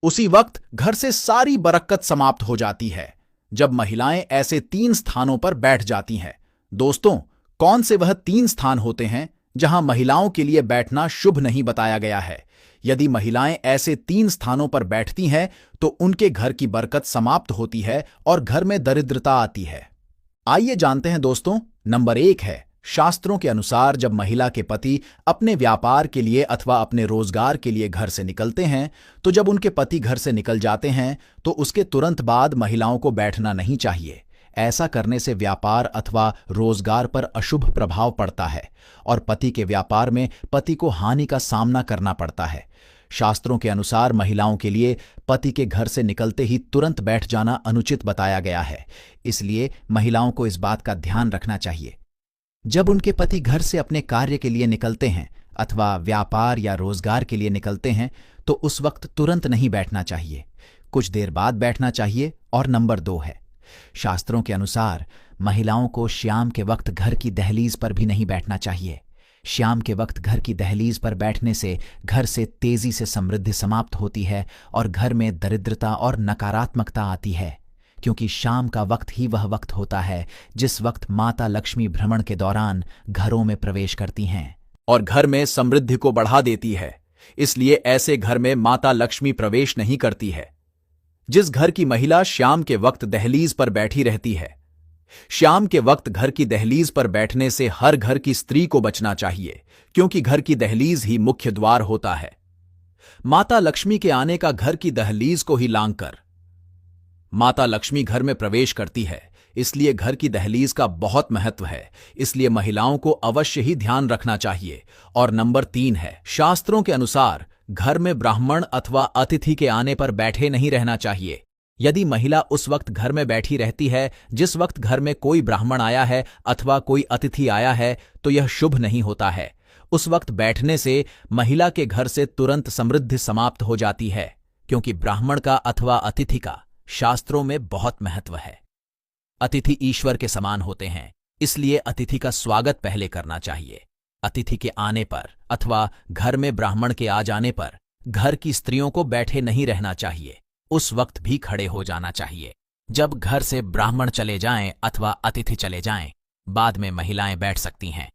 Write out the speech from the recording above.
उसी वक्त घर से सारी बरकत समाप्त हो जाती है जब महिलाएं ऐसे 3 स्थानों पर बैठ जाती हैं। दोस्तों, कौन से वह 3 स्थान होते हैं जहां महिलाओं के लिए बैठना शुभ नहीं बताया गया है? यदि महिलाएं ऐसे 3 स्थानों पर बैठती हैं तो उनके घर की बरकत समाप्त होती है और घर में दरिद्रता आती है। आइए जानते हैं दोस्तों। नंबर 1 है, शास्त्रों के अनुसार जब महिला के पति अपने व्यापार के लिए अथवा अपने रोजगार के लिए घर से निकलते हैं, तो जब उनके पति घर से निकल जाते हैं तो उसके तुरंत बाद महिलाओं को बैठना नहीं चाहिए। ऐसा करने से व्यापार अथवा रोजगार पर अशुभ प्रभाव पड़ता है और पति के व्यापार में पति को हानि का सामना करना पड़ता है। शास्त्रों के अनुसार महिलाओं के लिए पति के घर से निकलते ही तुरंत बैठ जाना अनुचित बताया गया है, इसलिए महिलाओं को इस बात का ध्यान रखना चाहिए। जब उनके पति घर से अपने कार्य के लिए निकलते हैं अथवा व्यापार या रोजगार के लिए निकलते हैं तो उस वक्त तुरंत नहीं बैठना चाहिए, कुछ देर बाद बैठना चाहिए। और नंबर 2 है, शास्त्रों के अनुसार महिलाओं को शाम के वक्त घर की दहलीज पर भी नहीं बैठना चाहिए। शाम के वक्त घर की दहलीज पर बैठने से घर से तेजी से समृद्धि समाप्त होती है और घर में दरिद्रता और नकारात्मकता आती है, क्योंकि शाम का वक्त ही वह वक्त होता है जिस वक्त माता लक्ष्मी भ्रमण के दौरान घरों में प्रवेश करती हैं और घर में समृद्धि को बढ़ा देती है। इसलिए ऐसे घर में माता लक्ष्मी प्रवेश नहीं करती है। जिस घर की महिला शाम के वक्त दहलीज पर बैठी रहती है, शाम के वक्त घर की दहलीज पर बैठने से हर घर की स्त्री को बचना चाहिए, क्योंकि घर की दहलीज ही मुख्य द्वार होता है। माता लक्ष्मी के आने का घर की दहलीज को ही लांघकर माता लक्ष्मी घर में प्रवेश करती है, इसलिए घर की दहलीज का बहुत महत्व है। इसलिए महिलाओं को अवश्य ही ध्यान रखना चाहिए। और नंबर 3 है, शास्त्रों के अनुसार घर में ब्राह्मण अथवा अतिथि के आने पर बैठे नहीं रहना चाहिए। यदि महिला उस वक्त घर में बैठी रहती है जिस वक्त घर में कोई ब्राह्मण आया है अथवा कोई अतिथि आया है, तो यह शुभ नहीं होता है। उस वक्त बैठने से महिला के घर से तुरंत समृद्धि समाप्त हो जाती है, क्योंकि ब्राह्मण का अथवा अतिथि का शास्त्रों में बहुत महत्व है। अतिथि ईश्वर के समान होते हैं, इसलिए अतिथि का स्वागत पहले करना चाहिए। अतिथि के आने पर अथवा घर में ब्राह्मण के आ जाने पर घर की स्त्रियों को बैठे नहीं रहना चाहिए, उस वक्त भी खड़े हो जाना चाहिए। जब घर से ब्राह्मण चले जाएं अथवा अतिथि चले जाएं, बाद में महिलाएं बैठ सकती हैं।